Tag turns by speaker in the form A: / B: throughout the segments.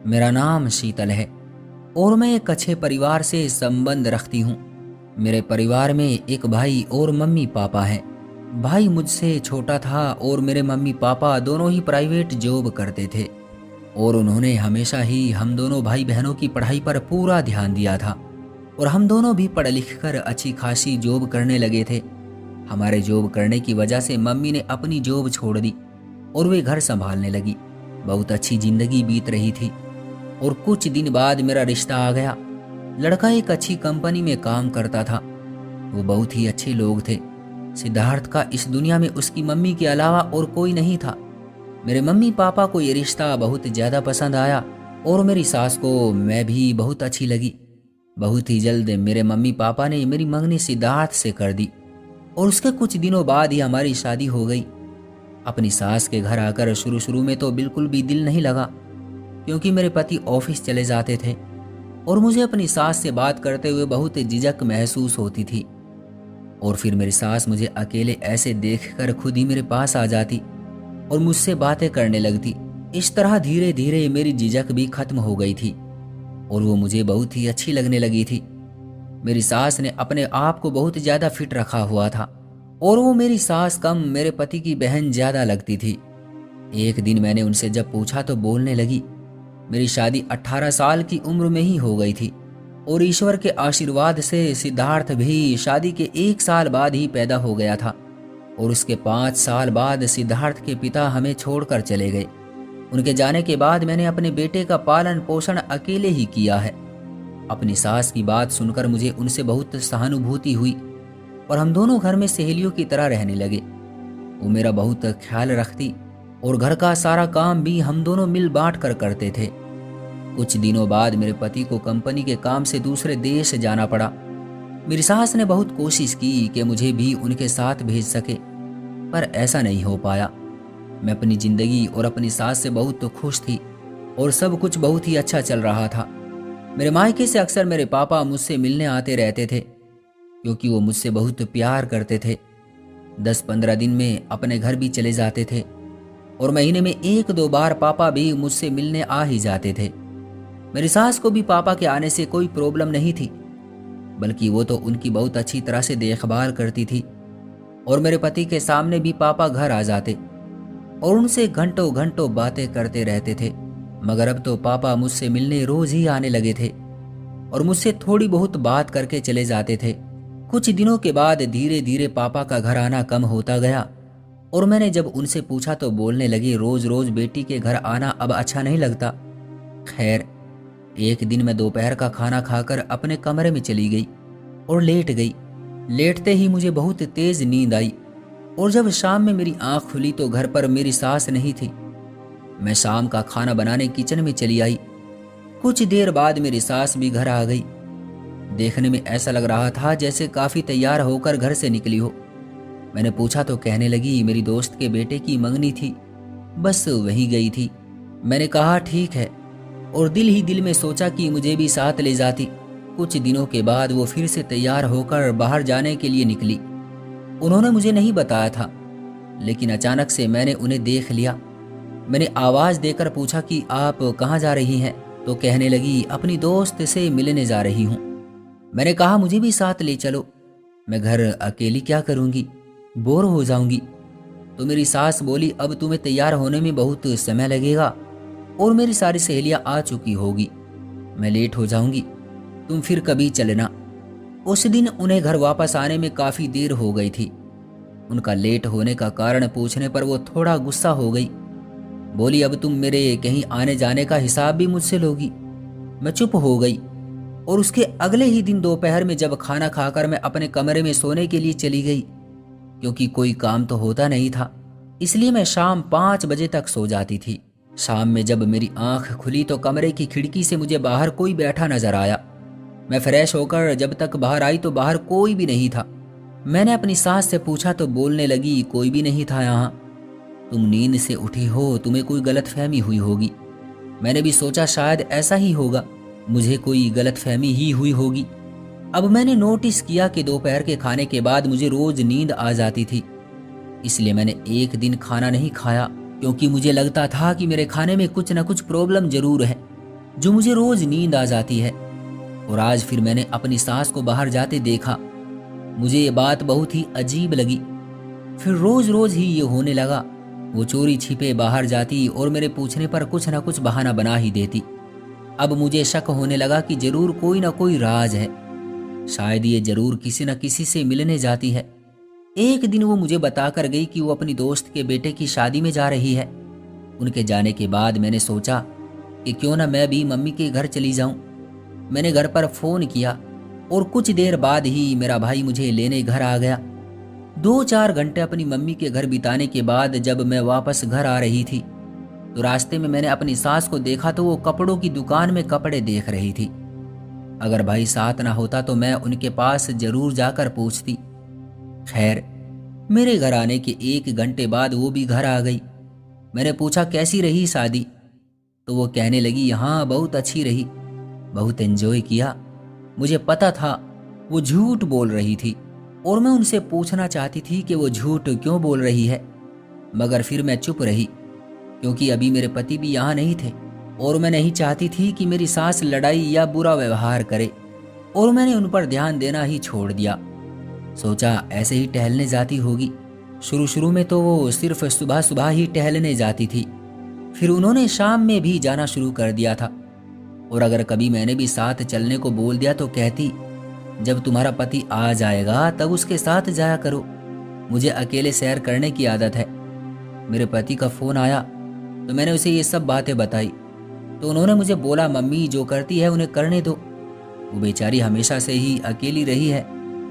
A: मेरा नाम शीतल है और मैं एक अच्छे परिवार से संबंध रखती हूँ। मेरे परिवार में एक भाई और मम्मी पापा हैं। भाई मुझसे छोटा था और मेरे मम्मी पापा दोनों ही प्राइवेट जॉब करते थे और उन्होंने हमेशा ही हम दोनों भाई बहनों की पढ़ाई पर पूरा ध्यान दिया था और हम दोनों भी पढ़ लिख कर अच्छी खासी जॉब करने लगे थे। हमारे जॉब करने की वजह से मम्मी ने अपनी जॉब छोड़ दी और वे घर संभालने लगी। बहुत अच्छी जिंदगी बीत रही थी और कुछ दिन बाद मेरा रिश्ता आ गया। लड़का एक अच्छी कंपनी में काम करता था। वो बहुत ही अच्छे लोग थे। सिद्धार्थ का इस दुनिया में उसकी मम्मी के अलावा और कोई नहीं था। मेरे मम्मी पापा को ये रिश्ता बहुत ज़्यादा पसंद आया और मेरी सास को मैं भी बहुत अच्छी लगी। बहुत ही जल्द मेरे मम्मी पापा ने मेरी मंगनी सिद्धार्थ से कर दी और उसके कुछ दिनों बाद ही हमारी शादी हो गई। अपनी सास के घर आकर शुरू शुरू में तो बिल्कुल भी दिल नहीं लगा क्योंकि मेरे पति ऑफिस चले जाते थे और मुझे अपनी सास से बात करते हुए बहुत झिझक महसूस होती थी। और फिर मेरी सास मुझे अकेले ऐसे देखकर खुद ही मेरे पास आ जाती और मुझसे बातें करने लगती। इस तरह धीरे धीरे मेरी झिझक भी खत्म हो गई थी और वो मुझे बहुत ही अच्छी लगने लगी थी। मेरी सास ने अपने आप को बहुत ज़्यादा फिट रखा हुआ था और वो मेरी सास कम मेरे पति की बहन ज़्यादा लगती थी। एक दिन मैंने उनसे जब पूछा तो बोलने लगी, मेरी शादी 18 साल की उम्र में ही हो गई थी और ईश्वर के आशीर्वाद से सिद्धार्थ भी शादी के 1 साल बाद ही पैदा हो गया था और उसके 5 साल बाद सिद्धार्थ के पिता हमें छोड़कर चले गए। उनके जाने के बाद मैंने अपने बेटे का पालन पोषण अकेले ही किया है। अपनी सास की बात सुनकर मुझे उनसे बहुत सहानुभूति हुई और हम दोनों घर में सहेलियों की तरह रहने लगे। वो मेरा बहुत ख्याल रखती और घर का सारा काम भी हम दोनों मिल बांट कर करते थे। कुछ दिनों बाद मेरे पति को कंपनी के काम से दूसरे देश जाना पड़ा। मेरी सास ने बहुत कोशिश की कि मुझे भी उनके साथ भेज सके, पर ऐसा नहीं हो पाया। मैं अपनी जिंदगी और अपनी सास से बहुत खुश थी और सब कुछ बहुत ही अच्छा चल रहा था। मेरे मायके से अक्सर मेरे पापा मुझसे मिलने आते रहते थे क्योंकि वो मुझसे बहुत प्यार करते थे। 10-15 दिन में अपने घर भी चले जाते थे और महीने में 1-2 बार पापा भी मुझसे मिलने आ ही जाते थे। मेरी सास को भी पापा के आने से कोई प्रॉब्लम नहीं थी, बल्कि वो तो उनकी बहुत अच्छी तरह से देखभाल करती थी। और मेरे पति के सामने भी पापा घर आ जाते और उनसे घंटों घंटों बातें करते रहते थे। मगर अब तो पापा मुझसे मिलने रोज ही आने लगे थे और मुझसे थोड़ी बहुत बात करके चले जाते थे। कुछ दिनों के बाद धीरे धीरे पापा का घर आना कम होता गया और मैंने जब उनसे पूछा तो बोलने लगी, रोज रोज बेटी के घर आना अब अच्छा नहीं लगता। खैर, एक दिन मैं दोपहर का खाना खाकर अपने कमरे में चली गई और लेट गई। लेटते ही मुझे बहुत तेज नींद आई और जब शाम में मेरी आंख खुली तो घर पर मेरी सास नहीं थी। मैं शाम का खाना बनाने किचन में चली आई। कुछ देर बाद मेरी सास भी घर आ गई। देखने में ऐसा लग रहा था जैसे काफी तैयार होकर घर से निकली हो। मैंने पूछा तो कहने लगी, मेरी दोस्त के बेटे की मंगनी थी, बस वहीं गई थी। मैंने कहा ठीक है और दिल ही दिल में सोचा कि मुझे भी साथ ले जाती। कुछ दिनों के बाद वो फिर से तैयार होकर बाहर जाने के लिए निकली। उन्होंने मुझे नहीं बताया था, लेकिन अचानक से मैंने उन्हें देख लिया। मैंने आवाज देकर पूछा कि आप कहाँ जा रही हैं, तो कहने लगी, अपनी दोस्त से मिलने जा रही हूँ। मैंने कहा मुझे भी साथ ले चलो, मैं घर अकेली क्या करूँगी, बोर हो जाऊंगी। तो मेरी सास बोली, अब तुम्हें तैयार होने में बहुत समय लगेगा और मेरी सारी सहेलियां आ चुकी होगी, मैं लेट हो जाऊंगी, तुम फिर कभी चलना। उस दिन उन्हें घर वापस आने में काफी देर हो गई थी। उनका लेट होने का कारण पूछने पर वो थोड़ा गुस्सा हो गई। बोली, अब तुम मेरे कहीं आने जाने का हिसाब भी मुझसे लोगी। मैं चुप हो गई और उसके अगले ही दिन दोपहर में जब खाना खाकर मैं अपने कमरे में सोने के लिए चली गई, क्योंकि कोई काम तो होता नहीं था, इसलिए मैं शाम 5 बजे तक सो जाती थी। शाम में जब मेरी आंख खुली तो कमरे की खिड़की से मुझे बाहर कोई बैठा नजर आया। मैं फ्रेश होकर जब तक बाहर आई तो बाहर कोई भी नहीं था। मैंने अपनी सास से पूछा तो बोलने लगी, कोई भी नहीं था यहाँ, तुम नींद से उठी हो, तुम्हें कोई गलतफहमी हुई होगी। मैंने भी सोचा शायद ऐसा ही होगा, मुझे कोई गलतफहमी ही हुई होगी। अब मैंने नोटिस किया कि दोपहर के खाने के बाद मुझे रोज नींद आ जाती थी, इसलिए मैंने एक दिन खाना नहीं खाया क्योंकि मुझे लगता था कि मेरे खाने में कुछ न कुछ प्रॉब्लम जरूर है। जो मुझे रोज नींद आ जाती है। और आज फिर मैंने अपनी सास को बाहर जाते देखा। मुझे ये बात बहुत ही अजीब लगी। फिर रोज रोज ही ये होने लगा। वो चोरी छिपे बाहर जाती और मेरे पूछने पर कुछ ना कुछ बहाना बना ही देती। अब मुझे शक होने लगा कि जरूर कोई ना कोई राज है। शायद ये जरूर किसी न किसी से मिलने जाती है। एक दिन वो मुझे बताकर गई कि वो अपनी दोस्त के बेटे की शादी में जा रही है। उनके जाने के बाद मैंने सोचा कि क्यों ना मैं भी मम्मी के घर चली जाऊं। मैंने घर पर फोन किया और कुछ देर बाद ही मेरा भाई मुझे लेने घर आ गया। 2-4 घंटे अपनी मम्मी के घर बिताने के बाद जब मैं वापस घर आ रही थी तो रास्ते में मैंने अपनी सास को देखा तो वो कपड़ों की दुकान में कपड़े देख रही थी। अगर भाई साथ ना होता तो मैं उनके पास जरूर जाकर पूछती। खैर, मेरे घर आने के 1 घंटे बाद वो भी घर आ गई। मैंने पूछा कैसी रही शादी, तो वो कहने लगी हाँ बहुत अच्छी रही, बहुत एंजॉय किया। मुझे पता था वो झूठ बोल रही थी और मैं उनसे पूछना चाहती थी कि वो झूठ क्यों बोल रही है, मगर फिर मैं चुप रही क्योंकि अभी मेरे पति भी यहाँ नहीं थे और मैं नहीं चाहती थी कि मेरी सास लड़ाई या बुरा व्यवहार करे, और मैंने उन पर ध्यान देना ही छोड़ दिया। सोचा ऐसे ही टहलने जाती होगी। शुरू में तो वो सिर्फ सुबह सुबह ही टहलने जाती थी, फिर उन्होंने शाम में भी जाना शुरू कर दिया था। और अगर कभी मैंने भी साथ चलने को बोल दिया तो कहती जब तुम्हारा पति आ जाएगा तब उसके साथ जाया करो, मुझे अकेले सैर करने की आदत है। मेरे पति का फोन आया तो मैंने उसे ये सब बातें बताई तो उन्होंने मुझे बोला मम्मी जो करती है उन्हें करने दो, वो बेचारी हमेशा से ही अकेली रही है।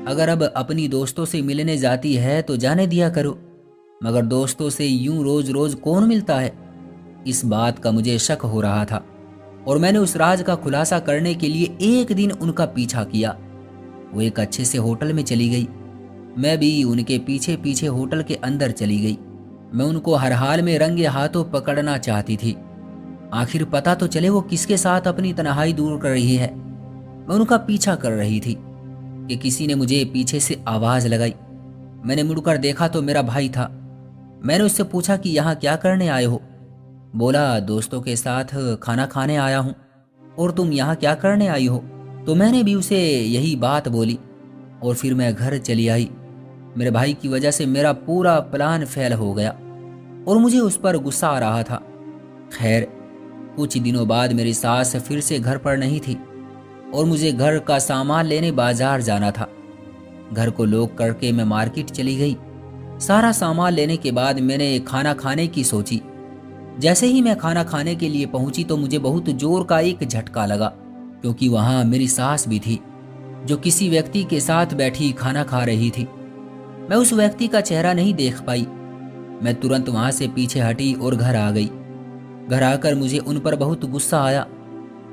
A: अगर अब अपनी दोस्तों से मिलने जाती है तो जाने दिया करो, मगर दोस्तों से यूं रोज रोज कौन मिलता है। इस बात का मुझे शक हो रहा था और मैंने उस राज का खुलासा करने के लिए एक दिन उनका पीछा किया। वो एक अच्छे से होटल में चली गई, मैं भी उनके पीछे पीछे होटल के अंदर चली गई। मैं उनको हर हाल में रंगे हाथों पकड़ना चाहती थी, आखिर पता तो चले वो किसके साथ अपनी तन्हाई दूर कर रही है। मैं उनका पीछा कर रही थी कि किसी ने मुझे पीछे से आवाज लगाई। मैंने मुड़कर देखा तो मेरा भाई था। मैंने उससे पूछा कि यहाँ क्या करने आए हो। बोला दोस्तों के साथ खाना खाने आया हूँ। और तुम यहाँ क्या करने आई हो? तो मैंने भी उसे यही बात बोली और फिर मैं घर चली आई। मेरे भाई की वजह से मेरा पूरा प्लान फेल हो गया और मुझे उस पर गुस्सा आ रहा था। खैर, कुछ दिनों बाद मेरी सास फिर से घर पर नहीं थी और मुझे घर का सामान लेने बाजार जाना था। घर को लॉक करके मैं मार्केट चली गई। सारा सामान लेने के बाद मैंने खाना खाने की सोची। जैसे ही मैं खाना खाने के लिए पहुंची तो मुझे बहुत जोर का एक झटका लगा, क्योंकि वहां मेरी सास भी थी जो किसी व्यक्ति के साथ बैठी खाना खा रही थी। मैं उस व्यक्ति का चेहरा नहीं देख पाई। मैं तुरंत वहां से पीछे हटी और घर आ गई। घर आकर मुझे उन पर बहुत गुस्सा आया।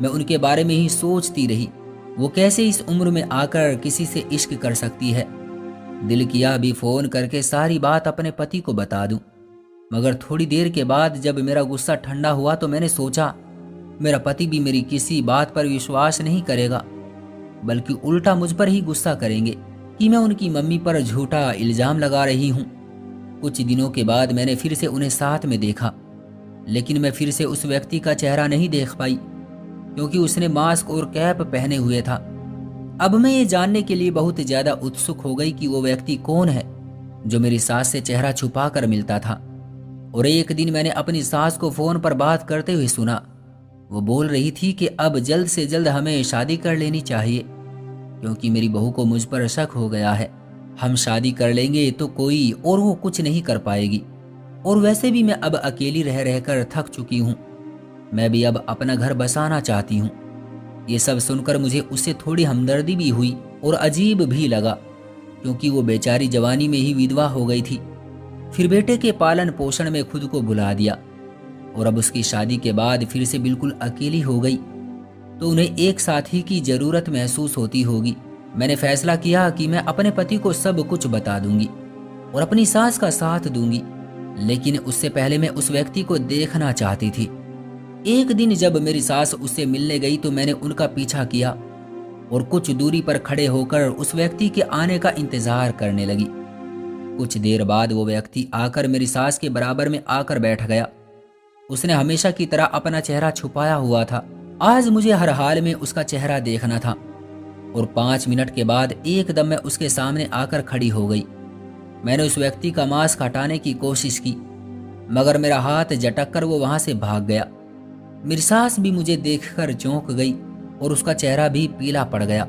A: मैं उनके बारे में ही सोचती रही, वो कैसे इस उम्र में आकर किसी से इश्क कर सकती है। दिल किया अभी फोन करके सारी बात अपने पति को बता दूं, मगर थोड़ी देर के बाद जब मेरा गुस्सा ठंडा हुआ तो मैंने सोचा मेरा पति भी मेरी किसी बात पर विश्वास नहीं करेगा, बल्कि उल्टा मुझ पर ही गुस्सा करेंगे कि मैं उनकी मम्मी पर झूठा इल्जाम लगा रही हूँ। कुछ दिनों के बाद मैंने फिर से उन्हें साथ में देखा, लेकिन मैं फिर से उस व्यक्ति का चेहरा नहीं देख पाई क्योंकि उसने मास्क और कैप पहने हुए था। अब मैं ये जानने के लिए बहुत ज्यादा उत्सुक हो गई कि वो व्यक्ति कौन है जो मेरी सास से चेहरा छुपा कर मिलता था। और एक दिन मैंने अपनी सास को फोन पर बात करते हुए सुना। वो बोल रही थी कि अब जल्द से जल्द हमें शादी कर लेनी चाहिए क्योंकि मेरी बहू को मुझ पर शक हो गया है। हम शादी कर लेंगे तो कोई और वो कुछ नहीं कर पाएगी, और वैसे भी मैं अब अकेली रह रहकर थक चुकी हूँ। मैं भी अब अपना घर बसाना चाहती हूँ। ये सब सुनकर मुझे उससे थोड़ी हमदर्दी भी हुई और अजीब भी लगा क्योंकि वो बेचारी जवानी में ही विधवा हो गई थी, फिर बेटे के पालन पोषण में खुद को भुला दिया और अब उसकी शादी के बाद फिर से बिल्कुल अकेली हो गई, तो उन्हें एक साथी की जरूरत महसूस होती होगी। मैंने फैसला किया कि मैं अपने पति को सब कुछ बता दूंगी और अपनी सास का साथ दूंगी, लेकिन उससे पहले मैं उस व्यक्ति को देखना चाहती थी। एक दिन जब मेरी सास उससे मिलने गई तो मैंने उनका पीछा किया और कुछ दूरी पर खड़े होकर उस व्यक्ति के आने का इंतजार करने लगी। कुछ देर बाद वो व्यक्ति आकर मेरी सास के बराबर में आकर बैठ गया। उसने हमेशा की तरह अपना चेहरा छुपाया हुआ था आज मुझे हर हाल में उसका चेहरा देखना था और 5 मिनट के बाद एकदम मैं उसके सामने आकर खड़ी हो गई। मैंने उस व्यक्ति का मास्क हटाने की कोशिश की, मगर मेरा हाथ झटक कर वो वहां से भाग गया। मेरी सास भी मुझे देखकर चौंक गई और उसका चेहरा भी पीला पड़ गया।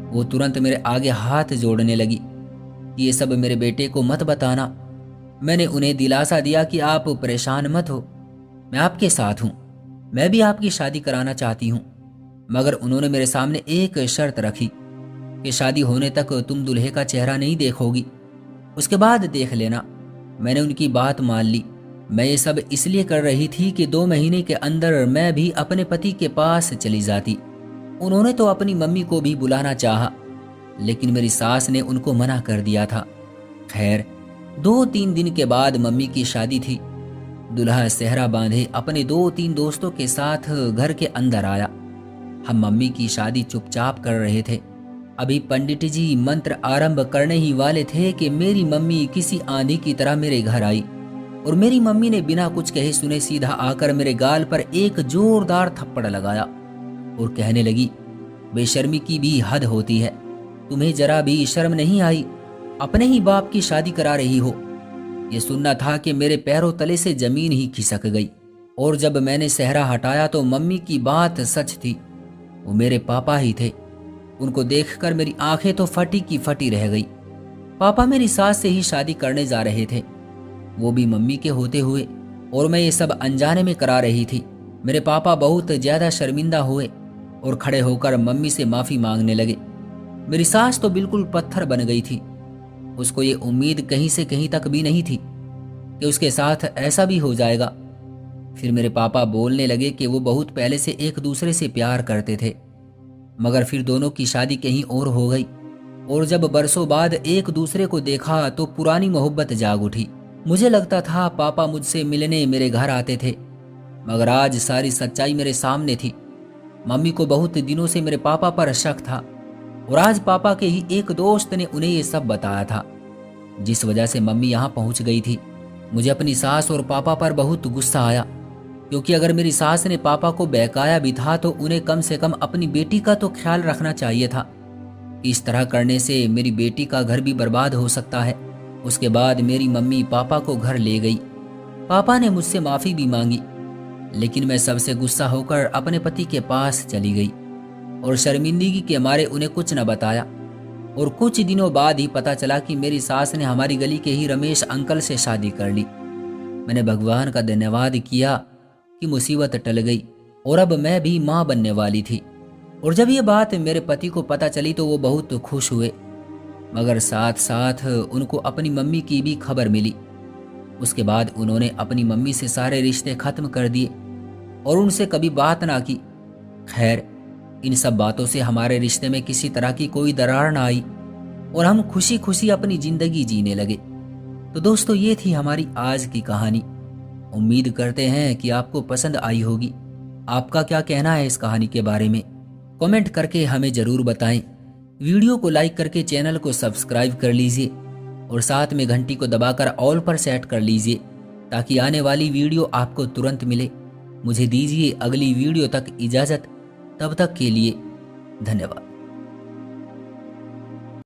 A: वो तुरंत मेरे आगे हाथ जोड़ने लगी कि ये सब मेरे बेटे को मत बताना। मैंने उन्हें दिलासा दिया कि आप परेशान मत हो, मैं आपके साथ हूँ, मैं भी आपकी शादी कराना चाहती हूँ। मगर उन्होंने मेरे सामने एक शर्त रखी कि शादी होने तक तुम दूल्हे का चेहरा नहीं देखोगी, उसके बाद देख लेना। मैंने उनकी बात मान ली। मैं ये सब इसलिए कर रही थी कि 2 महीने के अंदर मैं भी अपने पति के पास चली जाती। उन्होंने तो अपनी मम्मी को भी बुलाना चाहा, लेकिन मेरी सास ने उनको मना कर दिया था। खैर, 2-3 दिन के बाद मम्मी की शादी थी। दूल्हा सेहरा बांधे अपने 2-3 दोस्तों के साथ घर के अंदर आया। हम मम्मी की शादी चुपचाप कर रहे थे। अभी पंडित जी मंत्र आरंभ करने ही वाले थे कि मेरी मम्मी किसी आंधी की तरह मेरे घर आई और मेरी मम्मी ने बिना कुछ कहे सुने सीधा आकर मेरे गाल पर एक जोरदार थप्पड़ लगाया और कहने लगी, बेशर्मी की भी हद होती है, तुम्हें जरा भी शर्म नहीं आई, अपने ही बाप की शादी करा रही हो। ये सुनना था कि मेरे पैरों तले से जमीन ही खिसक गई। और जब मैंने सेहरा हटाया तो मम्मी की बात सच थी, वो मेरे पापा ही थे। उनको देखकर मेरी आंखें तो फटी की फटी रह गई। पापा मेरी सास से ही शादी करने जा रहे थे, वो भी मम्मी के होते हुए, और मैं ये सब अनजाने में करा रही थी। मेरे पापा बहुत ज्यादा शर्मिंदा हुए और खड़े होकर मम्मी से माफी मांगने लगे। मेरी सास तो बिल्कुल पत्थर बन गई थी। उसको ये उम्मीद कहीं से कहीं तक भी नहीं थी कि उसके साथ ऐसा भी हो जाएगा। फिर मेरे पापा बोलने लगे कि वो बहुत पहले से एक दूसरे से प्यार करते थे, मगर फिर दोनों की शादी कहीं और हो गई और जब बरसों बाद एक दूसरे को देखा तो पुरानी मोहब्बत जाग उठी। मुझे लगता था पापा मुझसे मिलने मेरे घर आते थे, मगर आज सारी सच्चाई मेरे सामने थी। मम्मी को बहुत दिनों से मेरे पापा पर शक था और आज पापा के ही एक दोस्त ने उन्हें ये सब बताया था, जिस वजह से मम्मी यहाँ पहुँच गई थी। मुझे अपनी सास और पापा पर बहुत गुस्सा आया, क्योंकि अगर मेरी सास ने पापा को बहकाया भी था तो उन्हें कम से कम अपनी बेटी का तो ख्याल रखना चाहिए था। इस तरह करने से मेरी बेटी का घर भी बर्बाद हो सकता है। उसके बाद मेरी मम्मी पापा को घर ले गई। पापा ने मुझसे माफ़ी भी मांगी, लेकिन मैं सबसे गुस्सा होकर अपने पति के पास चली गई और शर्मिंदगी के मारे उन्हें कुछ न बताया। और कुछ दिनों बाद ही पता चला कि मेरी सास ने हमारी गली के ही रमेश अंकल से शादी कर ली। मैंने भगवान का धन्यवाद किया कि मुसीबत टल गई और अब मैं भी माँ बनने वाली थी। और जब ये बात मेरे पति को पता चली तो वो बहुत खुश हुए, मगर साथ साथ उनको अपनी मम्मी की भी खबर मिली। उसके बाद उन्होंने अपनी मम्मी से सारे रिश्ते खत्म कर दिए और उनसे कभी बात ना की। खैर, इन सब बातों से हमारे रिश्ते में किसी तरह की कोई दरार ना आई और हम खुशी खुशी अपनी जिंदगी जीने लगे। तो दोस्तों, ये थी हमारी आज की कहानी। उम्मीद करते हैं कि आपको पसंद आई होगी। आपका क्या कहना है इस कहानी के बारे में? कमेंट करके हमें जरूर बताएं। वीडियो को लाइक करके चैनल को सब्सक्राइब कर लीजिए और साथ में घंटी को दबाकर ऑल पर सेट कर लीजिए, ताकि आने वाली वीडियो आपको तुरंत मिले। मुझे दीजिए अगली वीडियो तक इजाज़त। तब तक के लिए धन्यवाद।